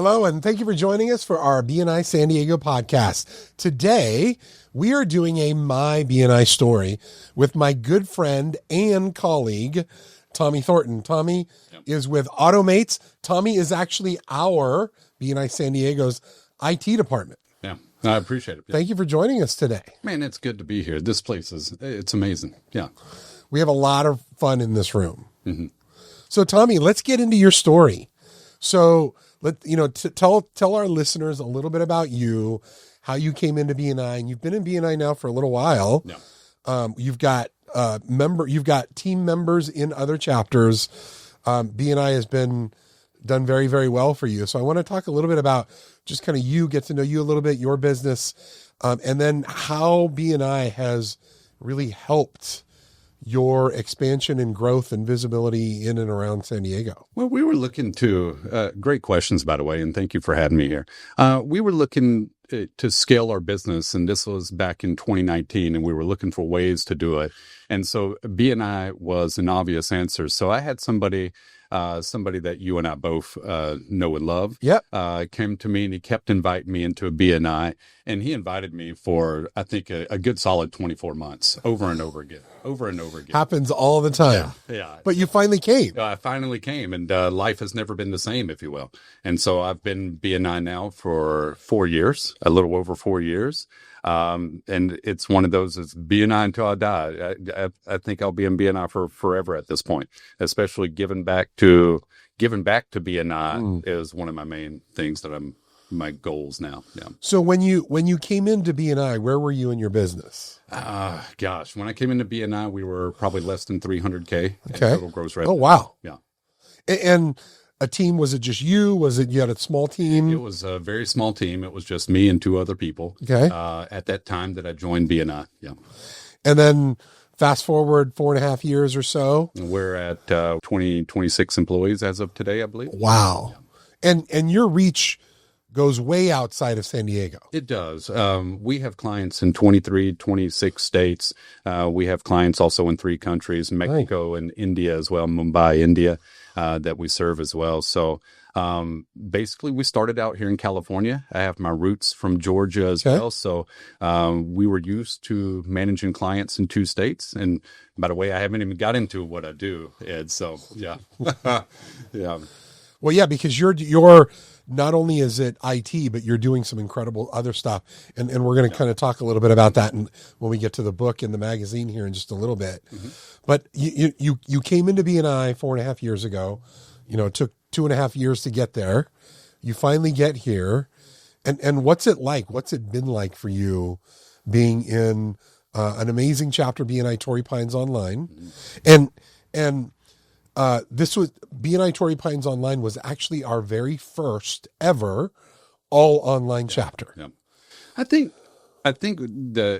Hello, and thank you for joining us for our BNI San Diego podcast. Today, we are doing a My BNI story with my good friend and colleague, Tommy Thornton. Tommy is with Automates. Tommy is actually our BNI San Diego's IT department. Yeah, I appreciate it. Thank you for joining us today. Man, it's good to be here. This place it's amazing. Yeah. We have a lot of fun in this room. Mm-hmm. So, Tommy, let's get into your story. So, tell our listeners a little bit about you, how you came into BNI, and you've been in BNI now for a little while. Yeah. You've got team members in other chapters. BNI has been done very, very well for you. So I want to talk a little bit about just kind of you, get to know you a little bit, your business, and then how BNI has really helped your expansion and growth and visibility in and around San Diego. Well, we were looking to, great questions, by the way, and thank you for having me here. We were looking to scale our business, and this was back in 2019, and we were looking for ways to do it. And so BNI was an obvious answer. So I had somebody that you and I both know and love, came to me, and he kept inviting me into a BNI, and he invited me for, I think, a good solid 24 months, over and over again. Happens all the time. Yeah. But you finally came. I finally came, and life has never been the same, if you will. And so I've been BNI now for 4 years, a little over 4 years. And it's one of those, it's BNI until I die. I think I'll be in BNI for forever at this point, especially giving back to BNI is one of my main things that my goals now. Yeah. So when you came into BNI, where were you in your business? When I came into BNI, we were probably less than 300K in total gross revenue. Oh, wow. Yeah. And a team, was it just you? Was it, you had a small team? It was a very small team. It was just me and two other people. Okay. At that time that I joined BNI. Yeah. And then fast forward 4.5 years or so. We're at 26 employees as of today, I believe. Wow. Yeah. And your reach goes way outside of San Diego. It does. We have clients in 26 states. We have clients also in 3 countries, Mexico and India as well, Mumbai, India, that we serve as well. So basically, we started out here in California. I have my roots from Georgia as well. So we were used to managing clients in 2 states. And by the way, I haven't even got into what I do, Ed. So, yeah. Yeah. Well, yeah, because you're not only is it IT, but you're doing some incredible other stuff. And we're going to kind of talk a little bit about that when we get to the book and the magazine here in just a little bit. Mm-hmm. But you came into BNI 4.5 years ago. It took 2.5 years to get there. You finally get here. And what's it like? What's it been like for you being in an amazing chapter, BNI Torrey Pines Online? Mm-hmm. And this was BNI Torrey Pines Online was actually our very first ever all online chapter. Yeah. I think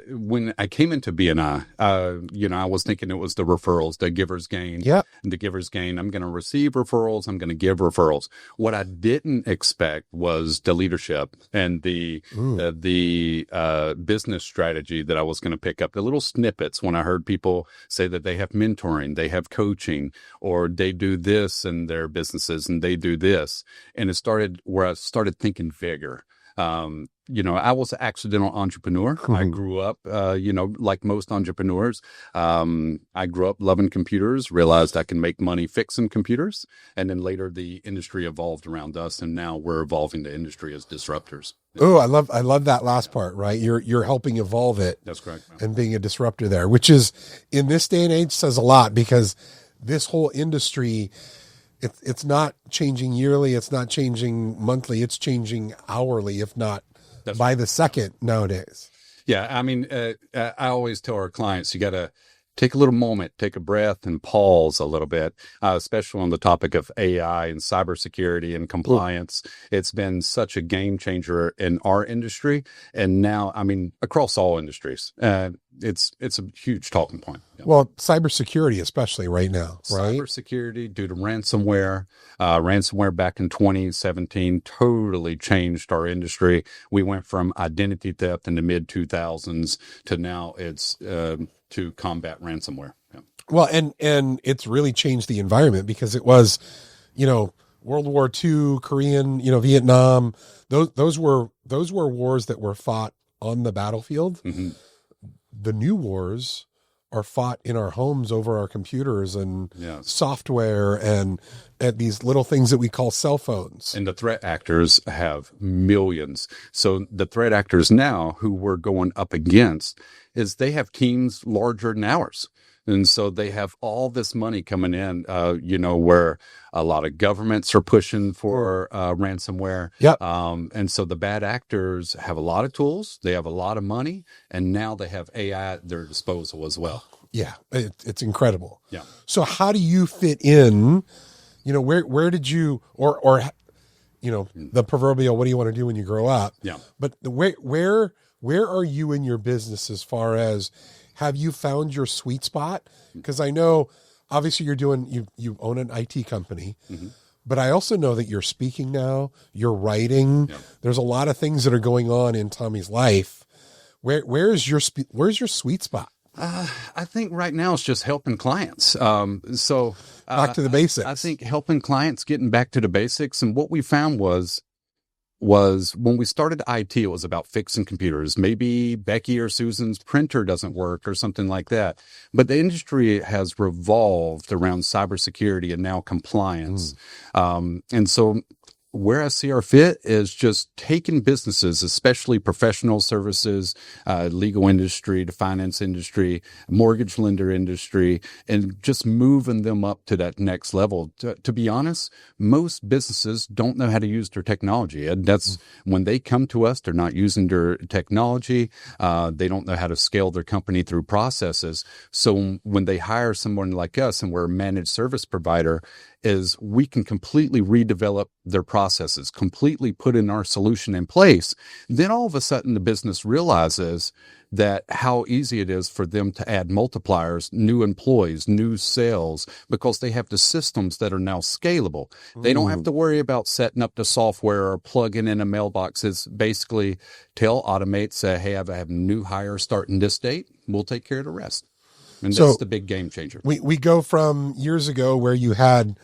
when I came into BNI, I was thinking it was the referrals, the giver's gain. Yeah. And the giver's gain. I'm going to receive referrals. I'm going to give referrals. What I didn't expect was the leadership and the business strategy that I was going to pick up. The little snippets when I heard people say that they have mentoring, they have coaching, or they do this in their businesses and they do this. And it started where I started thinking bigger. I was an accidental entrepreneur. Mm-hmm. I grew up, like most entrepreneurs. I grew up loving computers, realized I can make money fixing computers. And then later the industry evolved around us. And now we're evolving the industry as disruptors. Oh, I love that last part, right? You're helping evolve it. That's correct. And being a disruptor there, which is in this day and age says a lot, because this whole industry, it's not changing yearly. It's not changing monthly. It's changing hourly, if not by the second nowadays. Yeah. I mean, I always tell our clients, you got to take a little moment, take a breath and pause a little bit, especially on the topic of AI and cybersecurity and compliance. It's been such a game changer in our industry. And now, I mean, across all industries, it's a huge talking point. Yeah. Well, cybersecurity, especially right now, right? Cybersecurity due to ransomware. Ransomware back in 2017 totally changed our industry. We went from identity theft in the mid 2000s to now it's to combat ransomware. Yeah. Well, and it's really changed the environment, because it was, World War II, Korean, Vietnam. Those were wars that were fought on the battlefield. Mm-hmm. The new wars are fought in our homes over our computers and software and these little things that we call cell phones. And the threat actors have millions. So the threat actors now who we're going up against is they have teams larger than ours. And so they have all this money coming in, where a lot of governments are pushing for ransomware. Yep. And so the bad actors have a lot of tools. They have a lot of money. And now they have AI at their disposal as well. Yeah, it's incredible. Yeah. So how do you fit in? Where did you, or the proverbial, what do you want to do when you grow up? Yeah. But where are you in your business as far as, have you found your sweet spot? Because I know, obviously, you own an IT company, but I also know that you're speaking now, you're writing. Yeah. There's a lot of things that are going on in Tommy's life. Where's your sweet spot? I think right now it's just helping clients. Back to the basics. I think helping clients, getting back to the basics. And what we found was when we started IT, it was about fixing computers. Maybe Becky or Susan's printer doesn't work or something like that. But the industry has revolved around cybersecurity and now compliance. And so where I see our fit is just taking businesses, especially professional services, legal industry, the finance industry, mortgage lender industry, and just moving them up to that next level. To be honest, most businesses don't know how to use their technology. And that's when they come to us, they're not using their technology. They don't know how to scale their company through processes. So when they hire someone like us and we're a managed service provider, is we can completely redevelop their processes, completely put in our solution in place. Then all of a sudden the business realizes that how easy it is for them to add multipliers, new employees, new sales, because they have the systems that are now scalable. They don't have to worry about setting up the software or plugging in a mailbox. It's basically automate, say, hey, I have a new hire starting this date. We'll take care of the rest. And that's the big game changer. We go from years ago where you had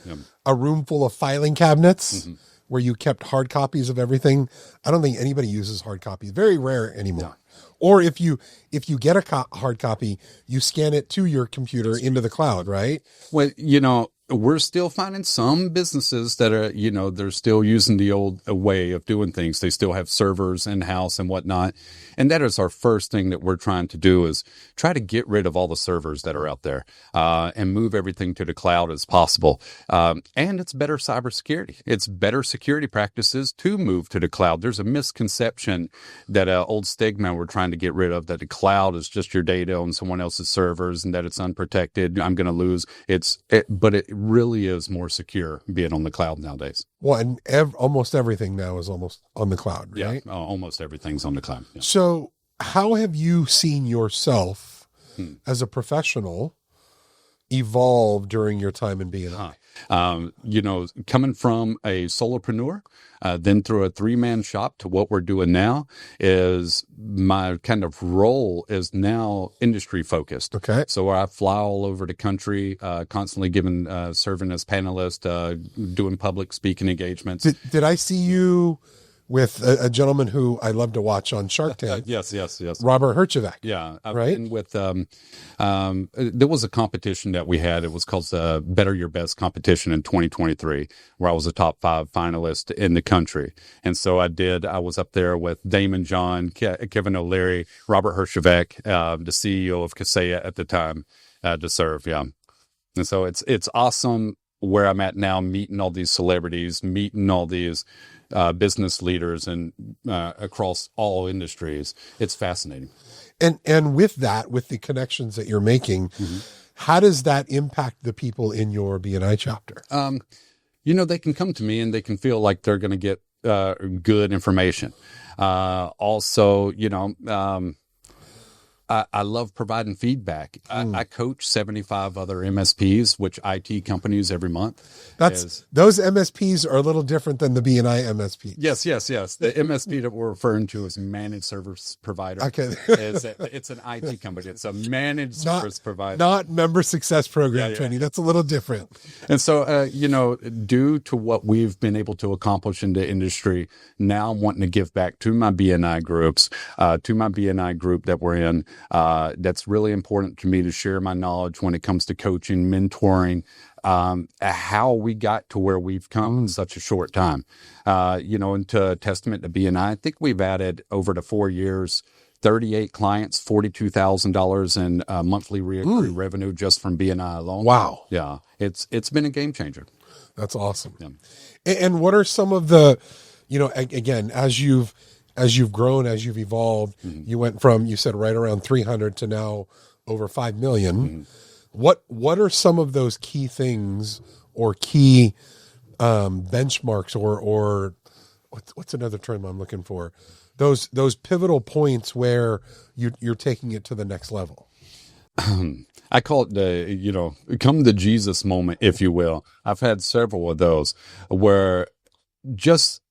a room full of filing cabinets where you kept hard copies of everything. I don't think anybody uses hard copies. Very rare anymore. Or if you get a hard copy, you scan it to your computer into the cloud, right? Well, we're still finding some businesses that are, they're still using the old way of doing things. They still have servers in-house and whatnot. And that is our first thing that we're trying to do, is try to get rid of all the servers that are out there and move everything to the cloud as possible. And it's better cybersecurity. It's better security practices to move to the cloud. There's a misconception that old stigma we're trying to get rid of, that the cloud is just your data on someone else's servers and that it's unprotected. I'm going to lose. But it really is more secure being on the cloud nowadays. Well, and almost everything now is almost on the cloud, right? Yeah, almost everything's on the cloud. Yeah. So how have you seen yourself as a professional evolve during your time in B&I? Coming from a solopreneur, then through a 3-man shop to what we're doing now, is my kind of role is now industry focused. Okay. So I fly all over the country, constantly serving as panelist, doing public speaking engagements. Did I see you with a gentleman who I love to watch on Shark Tank? Yes. Robert Herjavec. Yeah. I've right. been with, there was a competition that we had. It was called the Better Your Best competition in 2023, where I was a top 5 finalist in the country. And so I was up there with Damon John, Kevin O'Leary, Robert Herjavec, the CEO of Kaseya at the time, to serve. Yeah. And so it's awesome where I'm at now, meeting all these celebrities, meeting all these business leaders and across all industries. It's fascinating. And with the connections that you're making, how does that impact the people in your B&I chapter? They can come to me and they can feel like they're going to get good information. Also, I love providing feedback. I coach 75 other MSPs, which IT companies every month. Those MSPs are a little different than the BNI MSP. Yes. The MSP that we're referring to is managed service provider. Okay. It's an IT company. It's a managed service provider. Not member success program training. That's a little different. And so, due to what we've been able to accomplish in the industry, now I'm wanting to give back to my BNI groups, to my BNI group that we're in. That's really important to me to share my knowledge when it comes to coaching, mentoring, how we got to where we've come in such a short time. And to testament to BNI, I think we've added over the 4 years, 38 clients, $42,000 in monthly recurring revenue just from BNI alone. Wow. Yeah. It's been a game changer. That's awesome. Yeah. And what are some of the, again, as you've grown, as you've evolved, you went from, you said right around 300 to now over 5 million. What are some of those key things or key benchmarks or what's another term I'm looking for? Those pivotal points where you're taking it to the next level. I call it the, come to Jesus moment, if you will. I've had several of those where just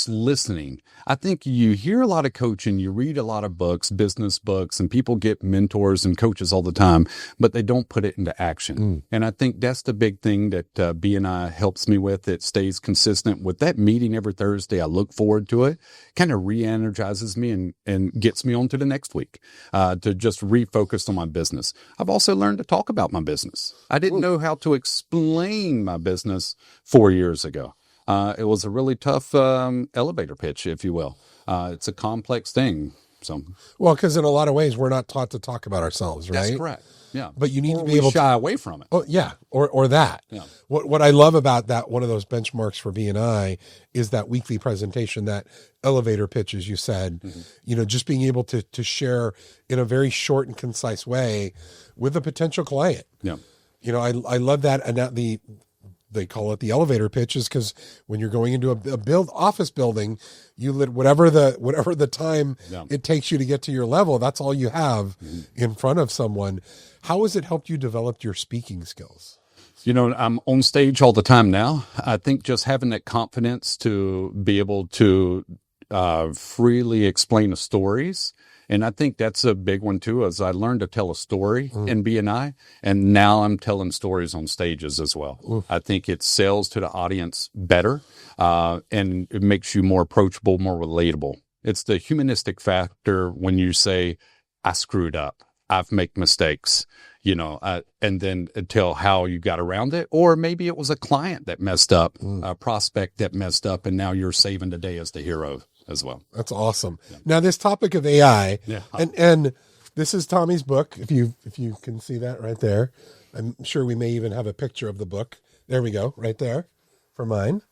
listening. I think you hear a lot of coaching, you read a lot of books, business books, and people get mentors and coaches all the time, but they don't put it into action. And I think that's the big thing that BNI helps me with. It stays consistent with that meeting every Thursday. I look forward to it, kind of re-energizes me and gets me on to the next week to just refocus on my business. I've also learned to talk about my business. I didn't know how to explain my business 4 years ago. It was a really tough elevator pitch, if you will. It's a complex thing. Well, because in a lot of ways, we're not taught to talk about ourselves, right? That's correct. Yeah. But you need to be able to shy away from it. Oh, yeah. Or that. Yeah. What I love about that, one of those benchmarks for BNI is that weekly presentation, that elevator pitch, as you said, just being able to share in a very short and concise way with a potential client. Yeah. I love that. And they call it the elevator pitches because when you're going into a office building, you whatever the time it takes you to get to your level, that's all you have in front of someone. How has it helped you develop your speaking skills? I'm on stage all the time now. I think just having that confidence to be able to freely explain the stories. And I think that's a big one too, as I learned to tell a story in BNI, and now I'm telling stories on stages as well. I think it sells to the audience better, and it makes you more approachable, more relatable. It's the humanistic factor when you say, I screwed up, I've made mistakes, and then tell how you got around it. Or maybe it was a client that messed up, a prospect that messed up, and now you're saving the day as the hero as well. That's awesome. Yeah. Now this topic of AI, and this is Tommy's book. If you can see that right there, I'm sure we may even have a picture of the book. There we go, right there, for mine.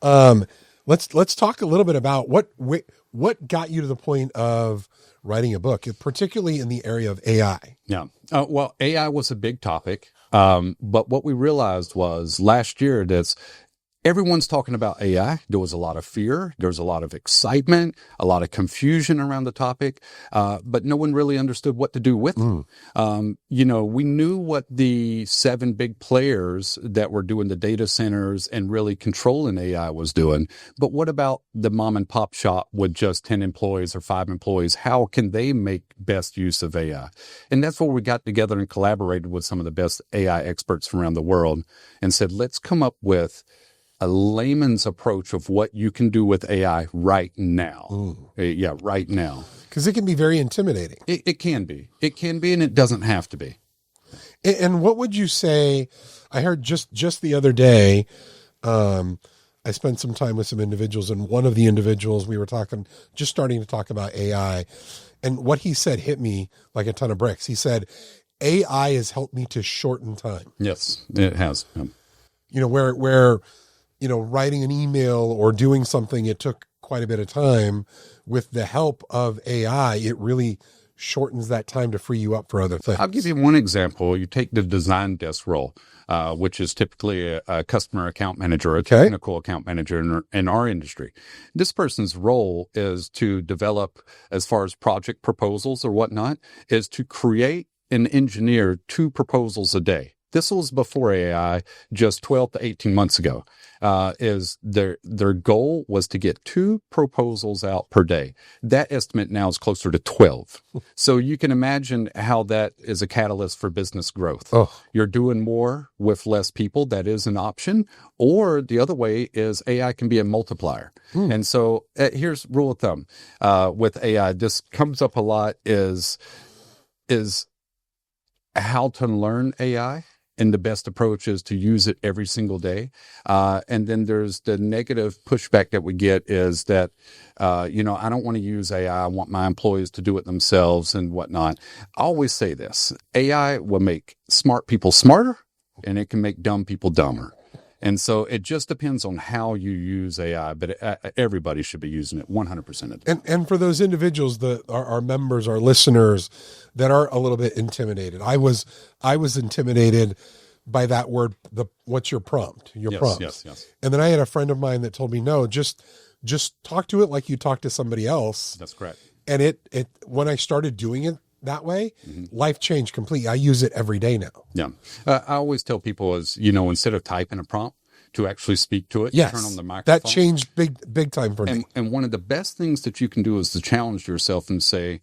Let's talk a little bit about what got you to the point of writing a book, particularly in the area of AI. Yeah. Well, AI was a big topic, but what we realized was last year that's everyone's talking about AI. There was a lot of fear. There was a lot of excitement, a lot of confusion around the topic, but no one really understood what to do with it. We knew what the 7 big players that were doing the data centers and really controlling AI was doing. But what about the mom and pop shop with just 10 employees or 5 employees? How can they make best use of AI? And that's where we got together and collaborated with some of the best AI experts from around the world and said, let's come up with a layman's approach of what you can do with AI right now. Yeah, right now. Because it can be very intimidating. It can be. It can be, and it doesn't have to be. And what would you say? I heard just the other day, I spent some time with some individuals, and one of the individuals we were starting to talk about AI, and what he said hit me like a ton of bricks. He said, AI has helped me to shorten time. Yes, it has. Where writing an email or doing something, it took quite a bit of time. With the help of AI, it really shortens that time to free you up for other things. I'll give you one example. You take the design desk role, which is typically a customer account manager, a technical account manager in our industry. This person's role is to develop, as far as project proposals or whatnot, is to create and engineer 2 proposals a day. This was before AI, just 12 to 18 months ago. Is their goal was to get 2 proposals out per day. That estimate now is closer to 12. So you can imagine how that is a catalyst for business growth. You're doing more with less people. That is an option. Or the other way is AI can be a multiplier. And so here's rule of thumb with AI. This comes up a lot is how to learn AI. And the best approach is to use it every single day. And then there's the negative pushback that we get is that, I don't want to use AI. I want my employees to do it themselves and whatnot. I always say this, AI will make smart people smarter and it can make dumb people dumber. And so it just depends on how you use AI, but everybody should be using it 100% of the time. And for those individuals our members, our listeners that are a little bit intimidated, I was intimidated by that word. What's your prompt? Prompt. Yes. And then I had a friend of mine that told me, no, just talk to it like you talk to somebody else. That's correct. And it when I started doing it that way, life changed completely. I use it every day now. Yeah. I always tell people instead of typing a prompt, to actually speak to it, yes, turn on the microphone. That changed big time for me. And one of the best things that you can do is to challenge yourself and say,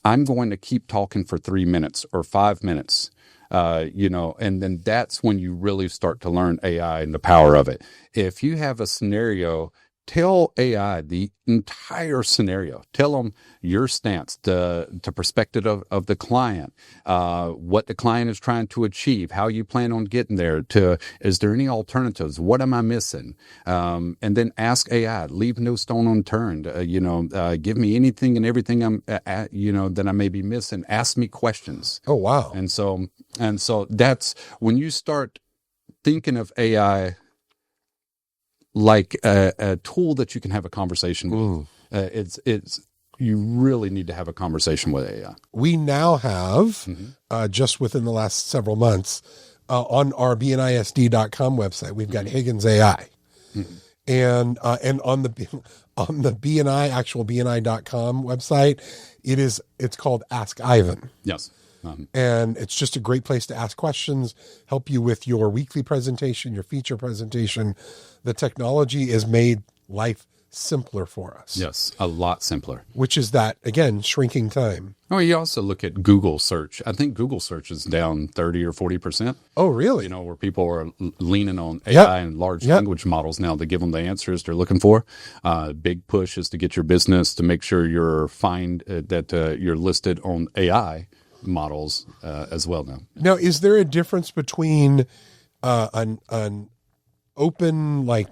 I'm going to keep talking for 3 minutes or 5 minutes, and then that's when you really start to learn AI and the power of it. If you have a scenario, tell AI the entire scenario. Tell them your stance, the perspective of the client, what the client is trying to achieve, how you plan on getting there. Is there any alternatives? What am I missing? And then ask AI. Leave no stone unturned. Give me anything and everything that I may be missing. Ask me questions. Oh wow! And so that's when you start thinking of AI like a tool that you can have a conversation with. You really need to have a conversation with AI. We now have, just within the last several months, on our bnisd.com website, we've got Higgins AI. And on the BNI, actual BNI.com website, it's called Ask Ivan. Yes. And it's just a great place to ask questions, help you with your weekly presentation, your feature presentation. The technology has made life simpler for us. Yes, a lot simpler. Which is that, again, shrinking time. Oh, you also look at Google search. I think Google search is down 30 or 40%. Oh, really? Where people are leaning on AI and large language models now to give them the answers they're looking for. Big push is to get your business to make sure you're you're listed on AI models as well now. Now, is there a difference between an open, like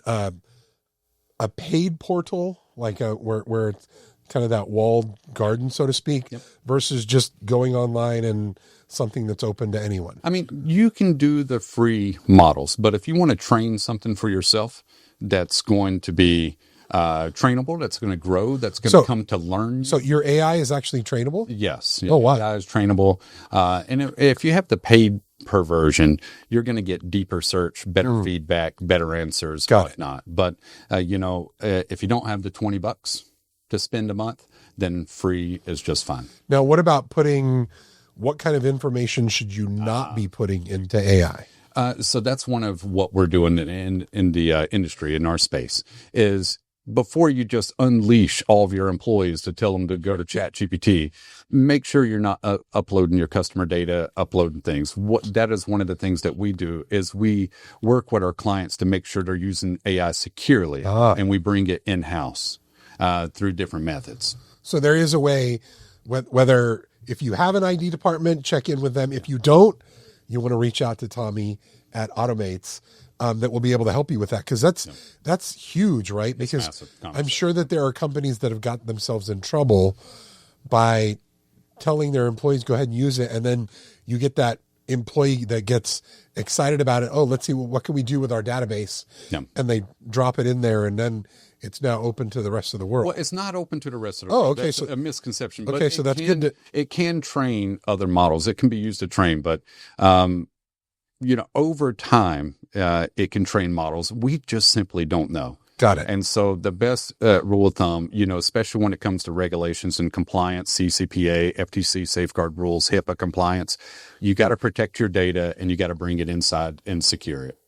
a paid portal, like where it's kind of that walled garden, so to speak, versus just going online and something that's open to anyone? I mean, you can do the free models, but if you want to train something for yourself that's going to be trainable, that's going to grow, that's going to come to learn. So your AI is actually trainable? Yes. Oh, wow. AI is trainable. And if you have the paid per version, you're going to get deeper search, better feedback, better answers, whatnot. But, if you don't have the $20 to spend a month, then free is just fine. Now, what about what kind of information should you not be putting into AI? So that's one of what we're doing in the industry, in our space, is before you just unleash all of your employees to tell them to go to ChatGPT, make sure you're not uploading your customer data, uploading things. That is one of the things that we do is we work with our clients to make sure they're using AI securely, and we bring it in-house through different methods. So there is a way, whether if you have an ID department, check in with them. If you don't, you want to reach out to Tommy at Automates. That will be able to help you with that, because that's huge, right? Because I'm sure that there are companies that have gotten themselves in trouble by telling their employees go ahead and use it, and then you get that employee that gets excited about it. Oh, let's see what can we do with our database, and they drop it in there, and then it's now open to the rest of the world. Well, it's not open to the rest of the world. Oh, okay. That's So a misconception. okay, But so that's good. It can train other models. It can be used to train, but over time, it can train models. We just simply don't know. Got it. And so the best rule of thumb, especially when it comes to regulations and compliance, CCPA, FTC safeguard rules, HIPAA compliance, you got to protect your data and you got to bring it inside and secure it.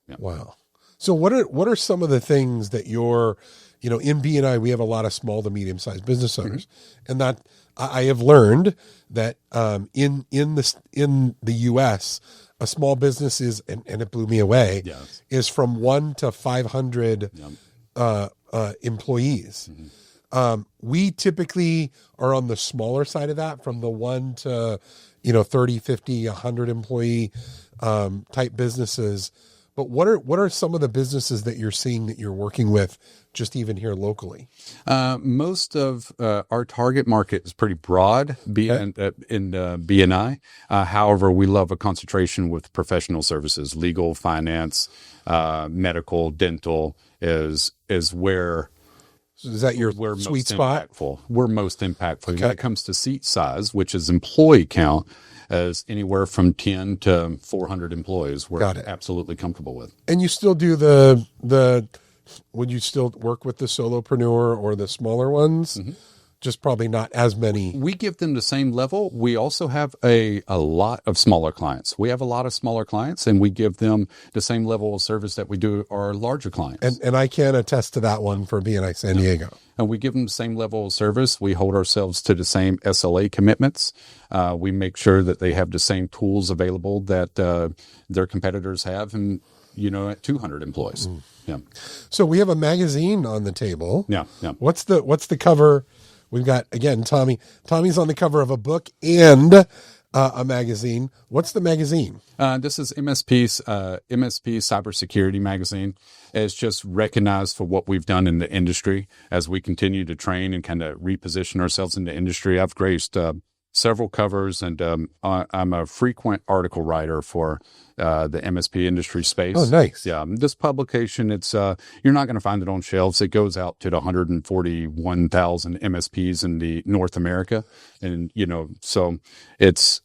Yeah. Wow. So what are some of the things that you're, in BNI, we have a lot of small to medium sized business owners, and that I have learned that in the U.S. a small business is, and it blew me away, is from 1 to 500 employees. We typically are on the smaller side of that, from the 1 to 30, 50, 100 employee type businesses. But what are some of the businesses that you're seeing that you're working with, just even here locally? Most of our target market is pretty broad in BNI. However, we love a concentration with professional services, legal, finance, medical, dental is where. So is that your sweet spot? We're most impactful. Okay. When it comes to seat size, which is employee count, as anywhere from 10 to 400 employees, we're absolutely comfortable with. And you still do would you still work with the solopreneur or the smaller ones? Just probably not as many. We give them the same level. We also have a lot of smaller clients. We have a lot of smaller clients, and we give them the same level of service that we do our larger clients. And I can attest to that one for BNI San Diego. And we give them the same level of service. We hold ourselves to the same SLA commitments. We make sure that they have the same tools available that their competitors have, and at 200 employees. Yeah. So we have a magazine on the table. Yeah. What's the cover? We've got, again, Tommy. Tommy's on the cover of a book and a magazine. What's the magazine? This is MSP Cybersecurity magazine. It's just recognized for what we've done in the industry as we continue to train and kind of reposition ourselves in the industry. I've graced several covers, and I'm a frequent article writer for the MSP industry space. Oh, nice. Yeah, this publication, it's you're not going to find it on shelves. It goes out to the 141,000 MSPs in the North America, and so it's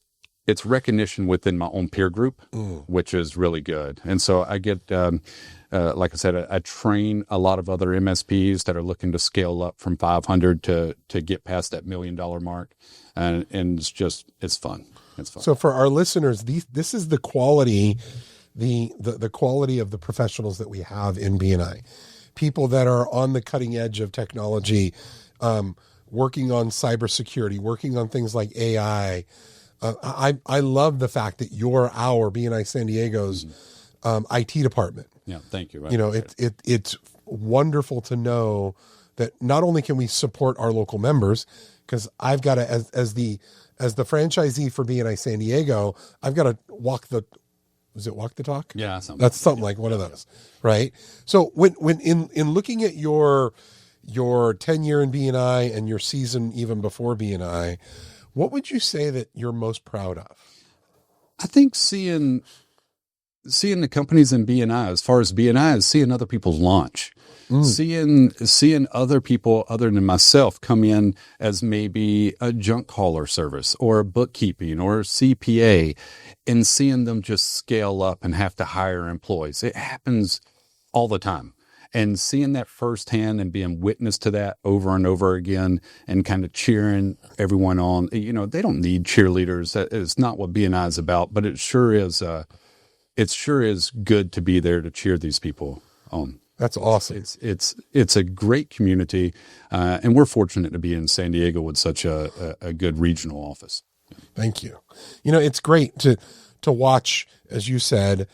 recognition within my own peer group, which is really good. And so I get, like I said, I train a lot of other MSPs that are looking to scale up from 500 to get past that $1 million mark. And it's fun. It's fun. So for our listeners, this is the quality, the quality of the professionals that we have in BNI. People that are on the cutting edge of technology, working on cybersecurity, working on things like AI. I love the fact that you're our BNI San Diego's IT department. Yeah, thank you. It's wonderful to know that not only can we support our local members, because I've got to, as the franchisee for BNI San Diego, I've got to walk the talk? Yeah, that's something like one of those, right? So when in looking at your tenure in BNI and your season even before BNI, what would you say that you're most proud of? I think seeing the companies in BNI, as far as BNI, is seeing other people's launch. Seeing other people other than myself come in as maybe a junk hauler service or bookkeeping or CPA, and seeing them just scale up and have to hire employees. It happens all the time. And seeing that firsthand and being witness to that over and over again and kind of cheering everyone on, they don't need cheerleaders. It's not what BNI is about, but it sure is good to be there to cheer these people on. That's awesome. It's a great community, and we're fortunate to be in San Diego with such a good regional office. Thank you. It's great to watch, as you said,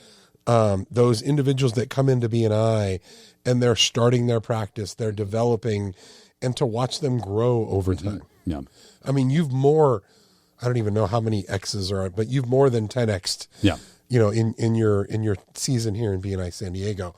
those individuals that come into BNI and they're starting their practice, they're developing, and to watch them grow over time. Yeah. I mean, I don't even know how many X's are, but you've more than 10X'd. Yeah. In your season here in BNI San Diego.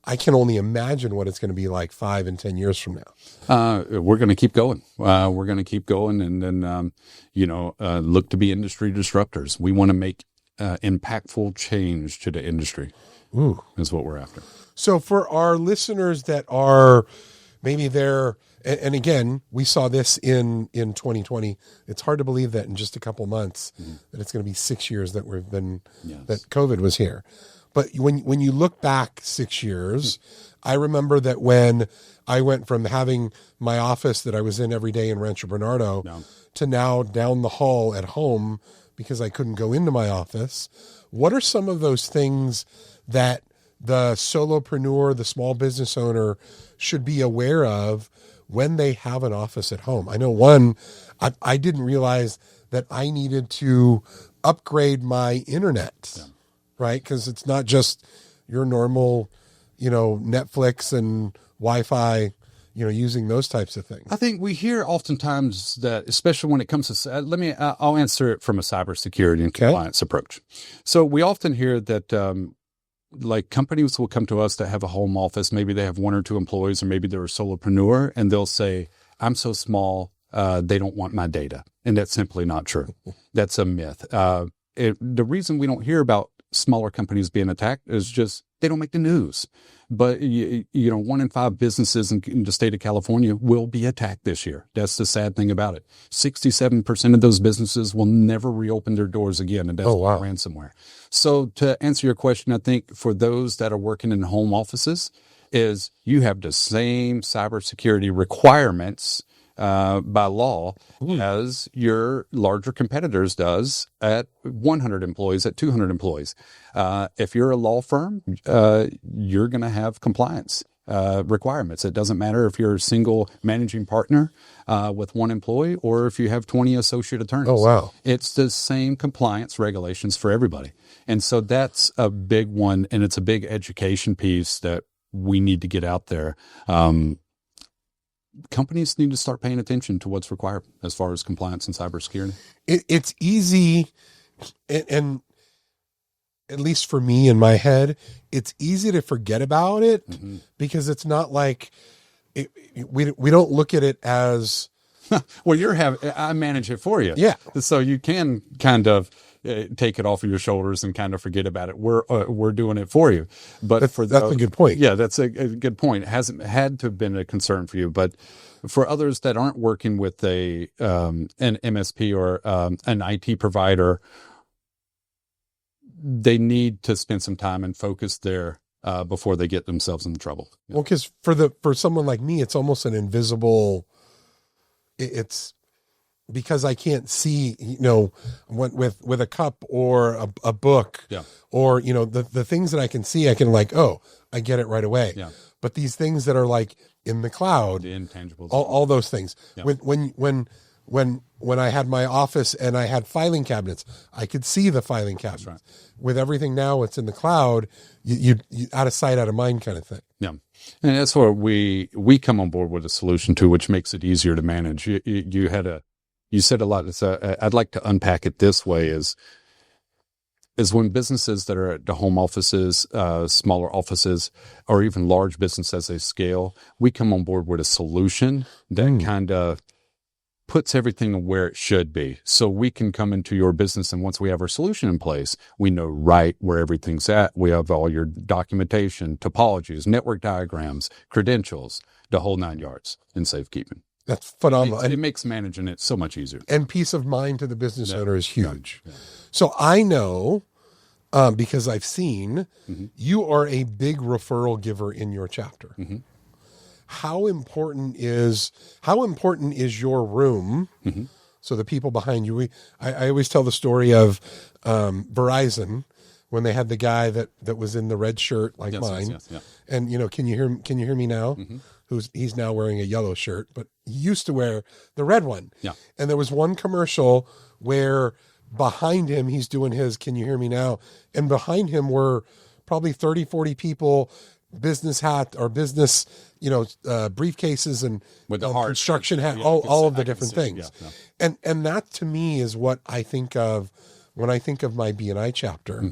I can only imagine what it's going to be like 5 and 10 years from now. We're going to keep going. We're going to keep going, and then look to be industry disruptors. We want to make impactful change to the industry. Ooh, is what we're after. So for our listeners that are, maybe they're, and again, we saw this in 2020. It's hard to believe that in just a couple months that it's going to be 6 years that we've been, that COVID was here. But when you look back 6 years, I remember that when I went from having my office that I was in every day in Rancho Bernardo to now down the hall at home because I couldn't go into my office. What are some of those things that the solopreneur, the small business owner should be aware of when they have an office at home? I know one, I didn't realize that I needed to upgrade my internet, right? Because it's not just your normal, Netflix and Wi-Fi, using those types of things. I think we hear oftentimes that, especially when it comes to, I'll answer it from a cybersecurity and compliance approach. So we often hear that, like companies will come to us that have a home office. Maybe they have 1 or 2 employees, or maybe they're a solopreneur, and they'll say, I'm so small, they don't want my data. And that's simply not true. That's a myth. The reason we don't hear about smaller companies being attacked is just they don't make the news. But 1 in 5 businesses in the state of California will be attacked this year. That's the sad thing about it. 67% of those businesses will never reopen their doors again, and that's ransomware. So to answer your question, I think for those that are working in home offices, is you have the same cybersecurity requirements by law as your larger competitors does at 100 employees, at 200 employees. If you're a law firm, you're going to have compliance requirements. It doesn't matter if you're a single managing partner with 1 employee or if you have 20 associate attorneys. Oh, wow. It's the same compliance regulations for everybody. And so that's a big one, and it's a big education piece that we need to get out there. Companies need to start paying attention to what's required as far as compliance and cybersecurity. It's easy, and at least for me in my head, it's easy to forget about it because it's not like we don't look at it as well. I manage it for you, so you can kind of take it off of your shoulders and kind of forget about it. We're doing it for you. But that's a good point. Yeah, that's a good point. It hasn't had to have been a concern for you, but for others that aren't working with an MSP or an IT provider, they need to spend some time and focus there before they get themselves in trouble. Well, because for someone like me, it's almost an invisible. It's because I can't see, with a cup or a book, or the things that I can see, I can I get it right away. Yeah. But these things that are like in the cloud, the intangibles, all those things. Yeah. When I had my office and I had filing cabinets, I could see the filing cabinets. Right. With everything now, it's in the cloud. You out of sight, out of mind, kind of thing. Yeah, and that's where we come on board with a solution too, which makes it easier to manage. You said a lot. I'd like to unpack it this way: is when businesses that are at the home offices, smaller offices, or even large business as they scale, we come on board with a solution that kind of puts everything where it should be. So we can come into your business, and once we have our solution in place, we know right where everything's at. We have all your documentation, topologies, network diagrams, credentials, the whole 9 yards in safekeeping. That's phenomenal. It makes managing it so much easier. And peace of mind to the business owner is huge. Yeah. So I know, because I've seen, you are a big referral giver in your chapter. Mm-hmm. How important is your room? Mm-hmm. So the people behind you, I always tell the story of Verizon when they had the guy that was in the red shirt like mine. Yes, yeah. And can you hear me now? Mm-hmm. He's now wearing a yellow shirt, but he used to wear the red one. Yeah. And there was one commercial where behind him, he's doing his, can you hear me now? And behind him were probably 30, 40 people, business hat or business, briefcases and with the heart, construction hat, all of the different things. Yeah. And that to me is what I think of when I think of my B&I chapter,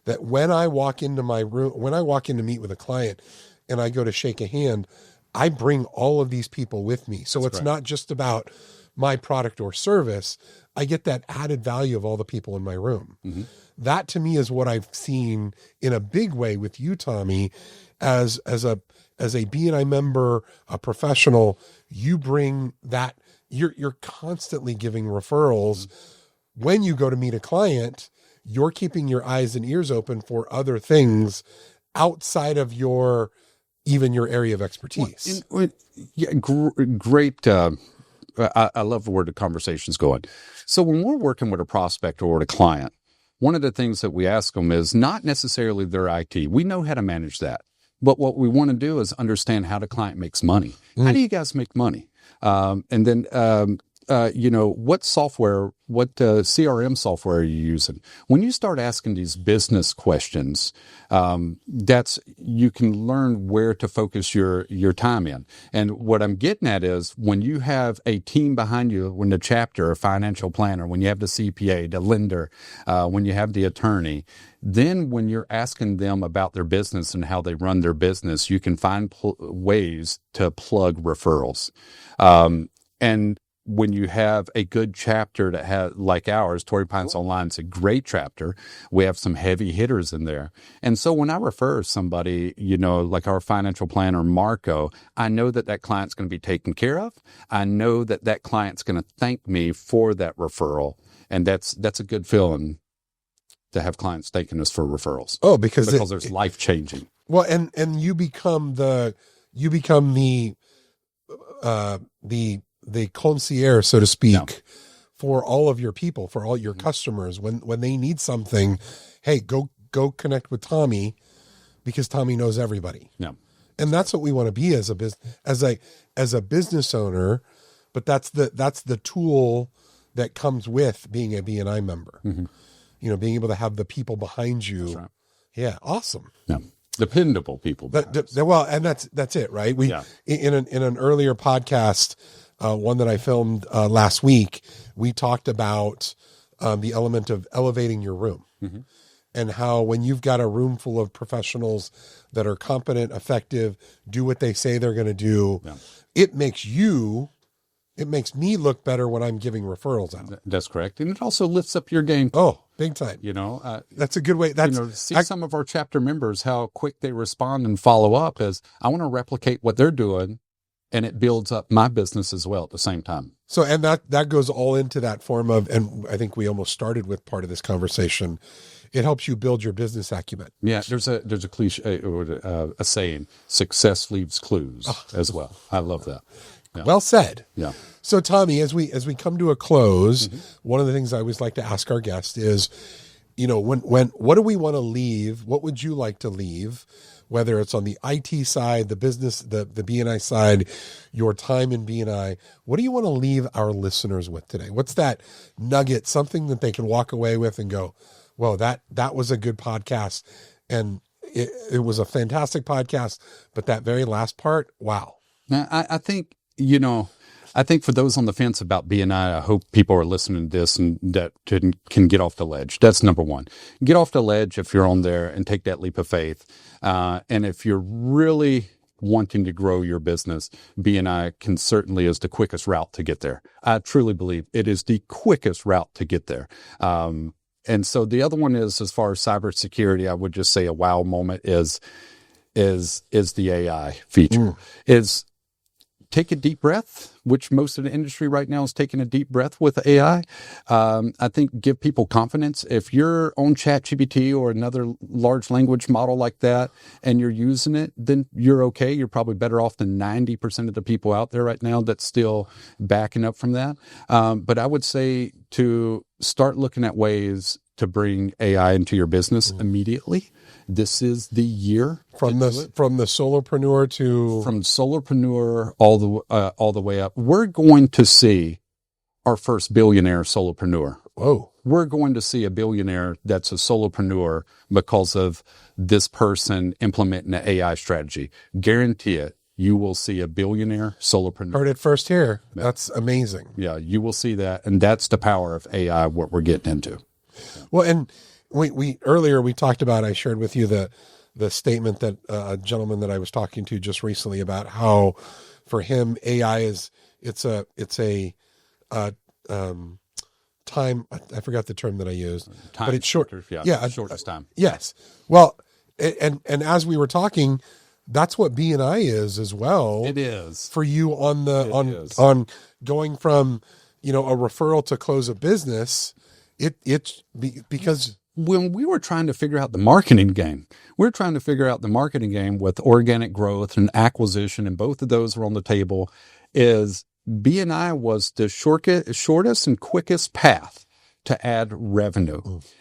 that when I walk into my room, when I walk in to meet with a client and I go to shake a hand, I bring all of these people with me. So it's not just about my product or service. I get that added value of all the people in my room. Mm-hmm. That to me is what I've seen in a big way with you, Tommy, as a as a BNI member, a professional, you bring that, you're constantly giving referrals. When you go to meet a client, you're keeping your eyes and ears open for other things outside of even your area of expertise. Yeah, great. I love where the conversation's going. So when we're working with a prospect or with a client, one of the things that we ask them is not necessarily their IT. We know how to manage that. But what we want to do is understand how the client makes money. How do you guys make money? And then, what software, what CRM software are you using? When you start asking these business questions, you can learn where to focus your time in. And what I'm getting at is when you have a team behind you, when the chapter, a financial planner, when you have the CPA, the lender, when you have the attorney, then when you're asking them about their business and how they run their business, you can find ways to plug referrals. And when you have a good chapter that has, like ours, Torrey Pines Online, it's a great chapter. We have some heavy hitters in there. And so when I refer somebody, like our financial planner, Marco, I know that client's going to be taken care of. I know that client's going to thank me for that referral. And that's a good feeling to have clients thanking us for referrals. Oh, because there's life changing. Well, and you become the concierge, so to speak, for all of your people, for all your customers. When they need something, hey, go connect with Tommy, because Tommy knows everybody. Yeah. And that's what we want to be as a business owner. But that's the tool that comes with being a BNI member. Mm-hmm. Being able to have the people behind you. That's right. Yeah. Awesome. Yeah. Dependable people. Well, and that's it, right? In an earlier podcast, one that I filmed last week, we talked about the element of elevating your room, and how when you've got a room full of professionals that are competent, effective, do what they say they're going to do, it makes me look better when I'm giving referrals out. That's correct. And it also lifts up your game. Oh, big time. That's a good way. See some of our chapter members, how quick they respond and follow up is, I want to replicate what they're doing, and it builds up my business as well at the same time. So, and that goes all into that form of, and I think we almost started with part of this conversation, it helps you build your business acumen. Yeah, there's a cliche or a saying, success leaves clues as well. I love that. Yeah. Well said. Yeah. So Tommy, as we come to a close, one of the things I always like to ask our guests is, what do we want to leave? What would you like to leave? Whether it's on the IT side, the business, the BNI side, your time in BNI, what do you want to leave our listeners with today? What's that nugget, something that they can walk away with and go, well, that was a good podcast. And it was a fantastic podcast, but that very last part, wow. Now, I think, for those on the fence about BNI, I hope people are listening to this and that can get off the ledge. That's number one. Get off the ledge if you're on there and take that leap of faith. And if you're really wanting to grow your business, BNI certainly is the quickest route to get there. I truly believe it is the quickest route to get there. And so the other one is, as far as cybersecurity, I would just say a wow moment is the AI feature. Is take a deep breath, which most of the industry right now is taking a deep breath with AI. I think give people confidence. If you're on ChatGPT or another large language model like that and you're using it, then you're okay. You're probably better off than 90% of the people out there right now that's still backing up from that. But I would say to start looking at ways to bring AI into your business immediately. This is the year from the solopreneur all the way up. We're going to see our first billionaire solopreneur. Whoa. We're going to see a billionaire that's a solopreneur because of this person implementing an AI strategy. Guarantee it. You will see a billionaire solopreneur. Heard it first here. Yeah. That's amazing. Yeah, you will see that. And that's the power of AI, what we're getting into. Yeah. Well, and we earlier we talked about, I shared with you the statement that a gentleman that I was talking to just recently about how for him AI it's a time, I forgot the term that I used, but it's short. Yeah, shortest time. Yes. Well, and as we were talking, that's what B&I is as well. It is for you on on going from, a referral to close a business. It's because when we were trying to figure out the marketing game, with organic growth and acquisition, and both of those were on the table, is B&I was the shortest and quickest path to add revenue.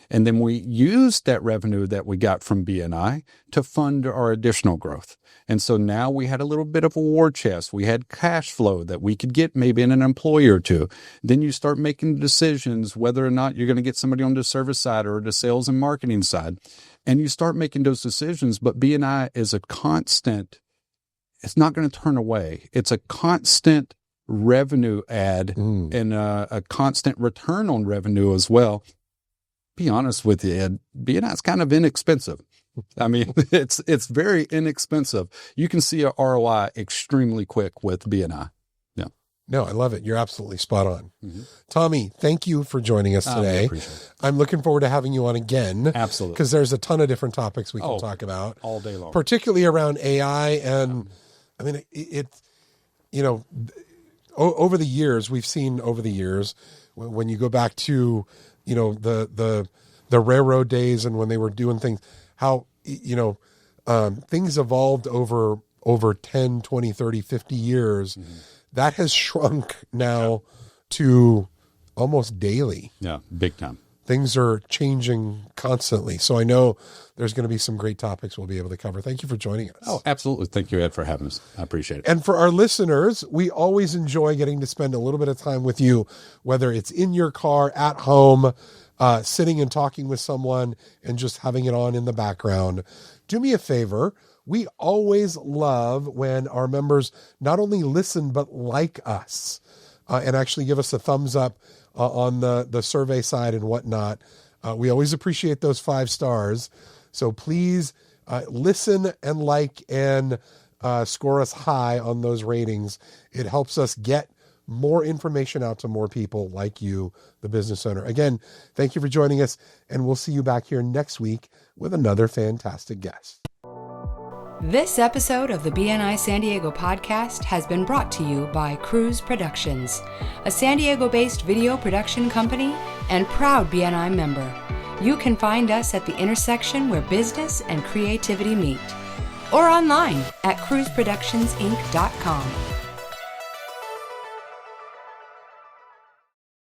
And then we used that revenue that we got from B&I to fund our additional growth. And so now we had a little bit of a war chest. We had cash flow that we could get maybe in an employee or two. Then you start making decisions whether or not you're going to get somebody on the service side or the sales and marketing side. And you start making those decisions. But B&I is a constant, it's not going to turn away. It's a constant revenue add and a constant return on revenue as well. Be honest with you, Ed, B&I is kind of inexpensive. I mean, it's very inexpensive. You can see a ROI extremely quick with B&I. Yeah. No, I love it. You're absolutely spot on. Tommy, thank you for joining us today. I appreciate it. I'm looking forward to having you on again. Absolutely. Because there's a ton of different topics we can talk about. All day long. Particularly around AI. And I mean, over the years, we've seen when you go back to, the railroad days and when they were doing things, how, things evolved over 10, 20, 30, 50 years. That has shrunk now to almost daily. Yeah, big time. Things are changing constantly. So I know there's going to be some great topics we'll be able to cover. Thank you for joining us. Oh, absolutely. Thank you, Ed, for having us. I appreciate it. And for our listeners, we always enjoy getting to spend a little bit of time with you, whether it's in your car, at home, sitting and talking with someone and just having it on in the background. Do me a favor. We always love when our members not only listen, but like us and actually give us a thumbs up on the survey side and whatnot. We always appreciate those 5 stars. So please listen and like and score us high on those ratings. It helps us get more information out to more people like you, the business owner. Again, thank you for joining us, and we'll see you back here next week with another fantastic guest. This episode of the BNI San Diego podcast has been brought to you by Cruise Productions, a San Diego-based video production company and proud BNI member. You can find us at the intersection where business and creativity meet, or online at cruiseproductionsinc.com.